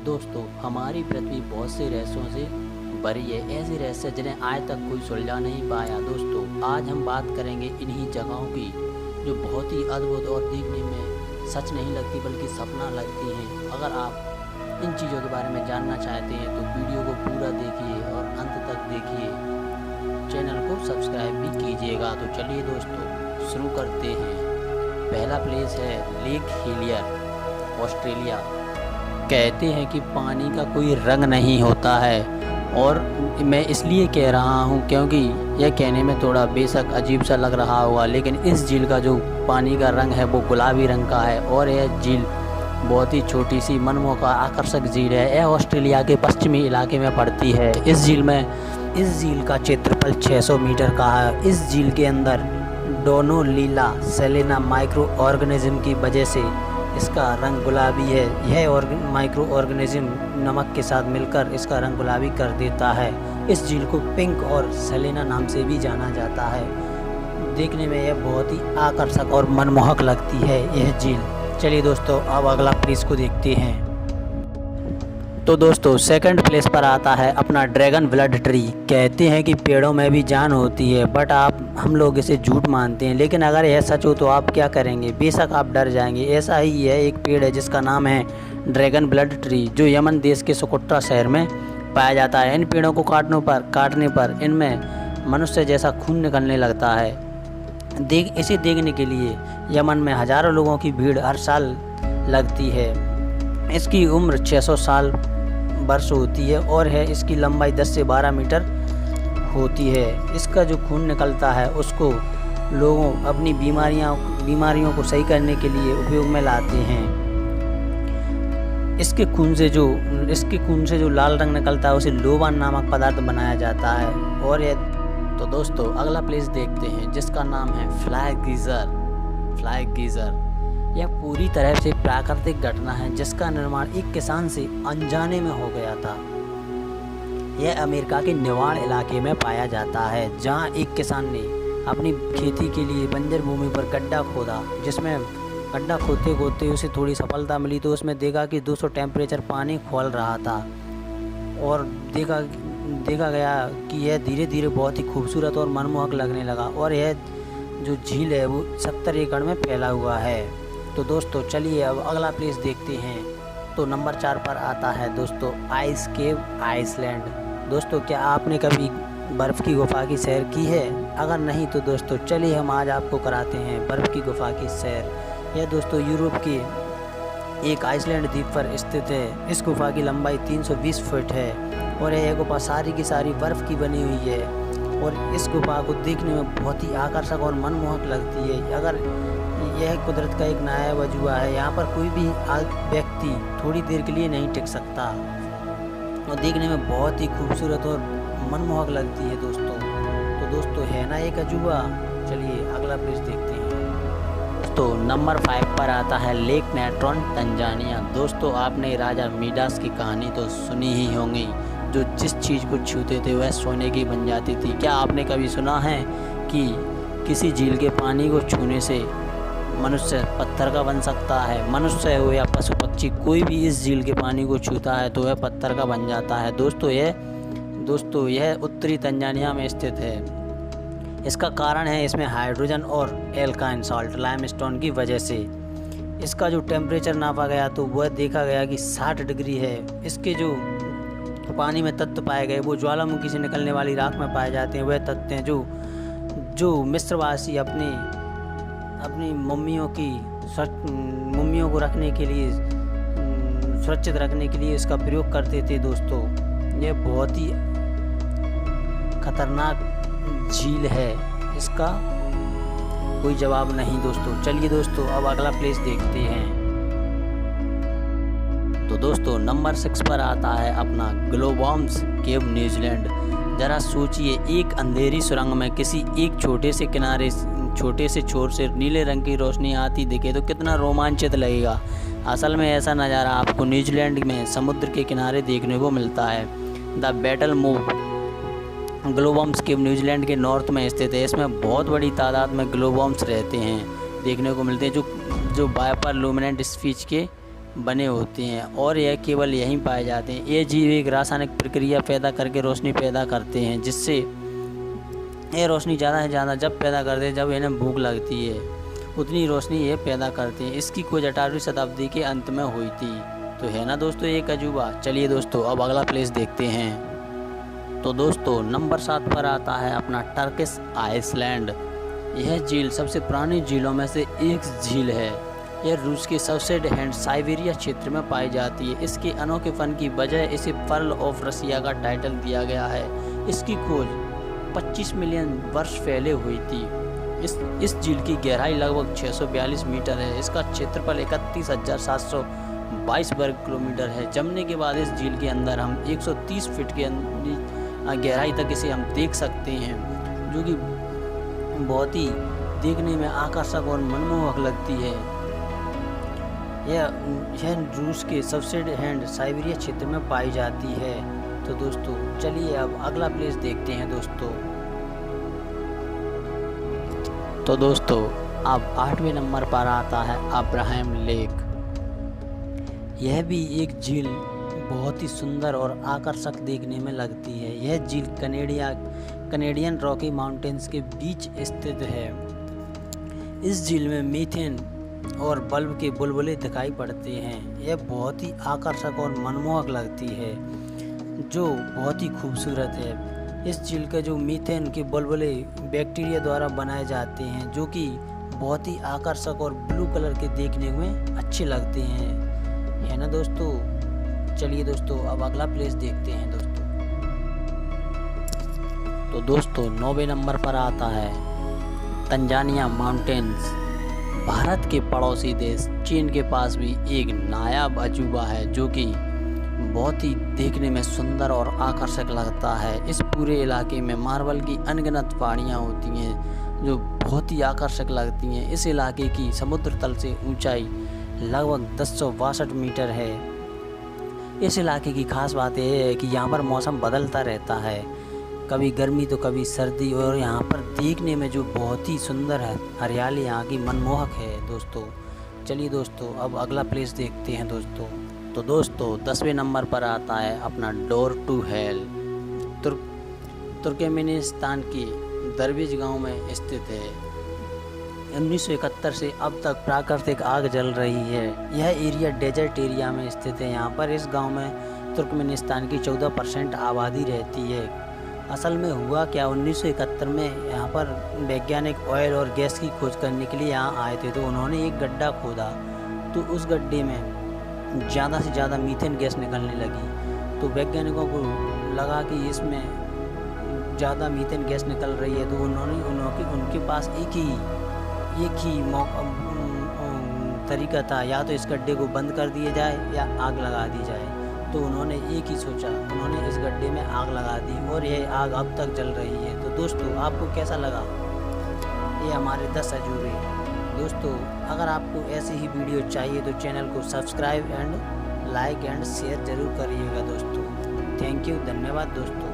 दोस्तों, हमारी पृथ्वी बहुत से रहस्यों से भरी है। ऐसे रहस्य जिन्हें आज तक कोई सुलझा नहीं पाया। दोस्तों, आज हम बात करेंगे इन्हीं जगहों की जो बहुत ही अद्भुत और देखने में सच नहीं लगती बल्कि सपना लगती हैं। अगर आप इन चीज़ों के बारे में जानना चाहते हैं तो वीडियो को पूरा देखिए और अंत तक देखिए। चैनल को सब्सक्राइब भी कीजिएगा। तो चलिए दोस्तों, शुरू करते हैं। पहला प्लेस है लेक हेलियर, ऑस्ट्रेलिया। कहते हैं कि पानी का कोई रंग नहीं होता है, और मैं इसलिए कह रहा हूँ क्योंकि यह कहने में थोड़ा बेशक अजीब सा लग रहा होगा, लेकिन इस झील का जो पानी का रंग है वो गुलाबी रंग का है। और यह झील बहुत ही छोटी सी मनमोहक आकर्षक झील है। यह ऑस्ट्रेलिया के पश्चिमी इलाके में पड़ती है। इस झील का क्षेत्रफल 600 मीटर का है। इस झील के अंदर डोनोलीला सेलेना माइक्रो ऑर्गेनिज्म की वजह से इसका रंग गुलाबी है। यह माइक्रो ऑर्गेनिज्म नमक के साथ मिलकर इसका रंग गुलाबी कर देता है। इस झील को पिंक और सेलेना नाम से भी जाना जाता है। देखने में यह बहुत ही आकर्षक और मनमोहक लगती है यह झील। चलिए दोस्तों, अब अगला प्लेस को देखते हैं। तो दोस्तों, सेकंड प्लेस पर आता है अपना ड्रैगन ब्लड ट्री। कहते हैं कि पेड़ों में भी जान होती है, बट हम लोग इसे झूठ मानते हैं। लेकिन अगर यह सच हो तो आप क्या करेंगे? बेशक आप डर जाएंगे। ऐसा ही यह एक पेड़ है जिसका नाम है ड्रैगन ब्लड ट्री, जो यमन देश के सुकुट्रा शहर में पाया जाता है। इन पेड़ों को काटने पर इनमें मनुष्य जैसा खून निकलने लगता है। इसे देखने के लिए यमन में हज़ारों लोगों की भीड़ हर साल लगती है। इसकी उम्र 600 वर्ष होती है और इसकी लंबाई 10 से 12 मीटर होती है। इसका जो खून निकलता है उसको लोगों अपनी बीमारियों को सही करने के लिए उपयोग में लाते हैं। इसके खून से जो लाल रंग निकलता है उसे लोबान नामक पदार्थ बनाया जाता है। और तो दोस्तों, अगला प्लेस देखते हैं जिसका नाम है फ्लाई गीज़र। यह पूरी तरह से प्राकृतिक घटना है जिसका निर्माण एक किसान से अनजाने में हो गया था। यह अमेरिका के निवाड़ इलाके में पाया जाता है, जहां एक किसान ने अपनी खेती के लिए बंजर भूमि पर गड्ढा खोदा। जिसमें गड्ढा खोदते खोदते उसे थोड़ी सफलता मिली तो उसमें देखा कि 200 टेम्परेचर पानी खोल रहा था। और देखा गया कि यह धीरे धीरे बहुत ही खूबसूरत और मनमोहक लगने लगा। और यह जो झील है वो 70 एकड़ में फैला हुआ है। तो दोस्तों, चलिए अब अगला प्लेस देखते हैं। तो नंबर 4 पर आता है दोस्तों आइस केव, आइसलैंड। दोस्तों, क्या आपने कभी बर्फ़ की गुफा की सैर की है? अगर नहीं तो दोस्तों चलिए हम आज आपको कराते हैं बर्फ़ की गुफा की सैर। यह दोस्तों यूरोप के एक आइसलैंड द्वीप पर स्थित है। इस गुफा की लंबाई 320 फुट है और यह गुफा सारी की सारी बर्फ़ की बनी हुई है। और इस गुफा को देखने में बहुत ही आकर्षक और मनमोहक लगती है। अगर यह कुदरत का एक नायाब अजूबा है। यहाँ पर कोई भी व्यक्ति थोड़ी देर के लिए नहीं टिक सकता और देखने में बहुत ही खूबसूरत और मनमोहक लगती है दोस्तों। तो दोस्तों, है ना एक अजूबा? चलिए अगला प्लेस देखते हैं। दोस्तों, नंबर 5 पर आता है लेक नेट्रॉन, तंजानिया। दोस्तों, आपने राजा मिडास की कहानी तो सुनी ही होंगी, जो जिस चीज़ को छूते थे वह सोने की बन जाती थी। क्या आपने कभी सुना है कि किसी झील के पानी को छूने से मनुष्य पत्थर का बन सकता है? मनुष्य हो या पशु पक्षी, कोई भी इस झील के पानी को छूता है तो वह पत्थर का बन जाता है। दोस्तों यह उत्तरी तंजानिया में स्थित है। इसका कारण है इसमें हाइड्रोजन और एल्काइन सॉल्ट लाइमस्टोन की वजह से। इसका जो टेम्परेचर नापा गया तो वह देखा गया कि 60 डिग्री है। इसके जो पानी में तत्व पाए गए वो ज्वालामुखी से निकलने वाली राख में पाए जाते हैं। वह तत्व हैं जो मिस्रवासी अपनी मम्मियों को रखने के लिए, सुरक्षित रखने के लिए इसका प्रयोग करते थे। दोस्तों, यह बहुत ही खतरनाक झील है, इसका कोई जवाब नहीं दोस्तों। चलिए दोस्तों, अब अगला प्लेस देखते हैं। तो दोस्तों, नंबर 6 पर आता है अपना ग्लोबॉम्स केव, न्यूजीलैंड। ज़रा सोचिए, एक अंधेरी सुरंग में किसी एक छोटे से छोर से नीले रंग की रोशनी आती दिखे तो कितना रोमांचित लगेगा। असल में ऐसा नज़ारा आपको न्यूजीलैंड में समुद्र के किनारे देखने को मिलता है। The battle move glowworms cave New Zealand के नॉर्थ में स्थित है। इसमें बहुत बड़ी तादाद में ग्लोबॉम्स रहते हैं, देखने को मिलते हैं, जो वाइपर लुमिनेंट स्पीच के बने होते हैं और यह केवल यहीं पाए जाते हैं। ये जीव एक रासायनिक प्रक्रिया पैदा करके रोशनी पैदा करते हैं, जिससे ये रोशनी ज़्यादा से ज़्यादा जब पैदा करते हैं जब इन्हें भूख लगती है, उतनी रोशनी ये पैदा करते हैं। इसकी खोज 18वीं शताब्दी के अंत में हुई थी। तो है ना दोस्तों एक अजूबा। चलिए दोस्तों अब अगला प्लेस देखते हैं। तो दोस्तों नंबर 7 पर आता है अपना टर्किश आइसलैंड। यह झील सबसे पुरानी झीलों में से एक झील है। यह रूस के साउथ हैंड साइबेरिया क्षेत्र में पाई जाती है। इसके अनोखे फन की वजह इसे पर्ल ऑफ रसिया का टाइटल दिया गया है। इसकी खोज 25 मिलियन वर्ष पहले हुई थी। इस झील की गहराई लगभग 642 मीटर है। इसका क्षेत्रफल 31,722 वर्ग किलोमीटर है। जमने के बाद इस झील के अंदर हम 130 फीट के गहराई तक इसे हम देख सकते हैं, जो कि बहुत ही देखने में आकर्षक और मनमोहक लगती है। यह रूस के सबसे हैंड साइबेरिया क्षेत्र में पाई जाती है। तो दोस्तों चलिए अब अगला प्लेस देखते हैं दोस्तों। तो दोस्तों अब 8वें नंबर पर आता है अब्राहम लेक। यह भी एक झील बहुत ही सुंदर और आकर्षक देखने में लगती है। यह झील कनेडियन रॉकी माउंटेन्स के बीच स्थित है। इस झील में मीथेन और बल्ब के बुलबुले दिखाई पड़ते हैं। यह बहुत ही आकर्षक और मनमोहक लगती है, जो बहुत ही खूबसूरत है। इस झील का जो मीथेन के बुलबुले बैक्टीरिया द्वारा बनाए जाते हैं, जो कि बहुत ही आकर्षक और ब्लू कलर के देखने में अच्छे लगते हैं, है ना दोस्तों। चलिए दोस्तों अब अगला प्लेस देखते हैं दोस्तों। तो दोस्तों 9वें नंबर पर आता है तंजानिया माउंटेन्स। भारत के पड़ोसी देश चीन के पास भी एक नायाब अजूबा है, जो कि बहुत ही देखने में सुंदर और आकर्षक लगता है। इस पूरे इलाके में मार्बल की अनगिनत पहाड़ियाँ होती हैं, जो बहुत ही आकर्षक लगती हैं। इस इलाके की समुद्र तल से ऊंचाई लगभग 1062 मीटर है। इस इलाके की खास बात यह है कि यहाँ पर मौसम बदलता रहता है, कभी गर्मी तो कभी सर्दी, और यहाँ पर देखने में जो बहुत ही सुंदर है हरियाली यहाँ की मनमोहक है दोस्तों। चलिए दोस्तों अब अगला प्लेस देखते हैं दोस्तों। तो दोस्तों 10वें नंबर पर आता है अपना डोर टू हेल। तुर्कमेनिस्तान की दरवेश गांव में स्थित है। 1971 से अब तक प्राकृतिक आग जल रही है। यह एरिया डेजर्ट एरिया में स्थित है। यहाँ पर इस गांव में तुर्कमेनिस्तान की 14% आबादी रहती है। असल में हुआ क्या, 1971 में यहाँ पर वैज्ञानिक ऑयल और गैस की खोज करने के लिए यहाँ आए थे। तो उन्होंने एक गड्ढा खोदा, तो उस गड्ढे में ज़्यादा से ज़्यादा मीथेन गैस निकलने लगी। तो वैज्ञानिकों को लगा कि इसमें ज़्यादा मीथेन गैस निकल रही है, तो उनके पास एक ही तरीका था, या तो इस गड्ढे को बंद कर दिया जाए या आग लगा दी जाए। तो उन्होंने एक ही सोचा, उन्होंने इस गड्ढे में आग लगा दी और यह आग अब तक जल रही है। तो दोस्तों आपको कैसा लगा ये हमारे 10 अजूबे। दोस्तों अगर आपको ऐसी ही वीडियो चाहिए तो चैनल को subscribe and like and share ज़रूर करिएगा दोस्तों। थैंक यू, धन्यवाद दोस्तों।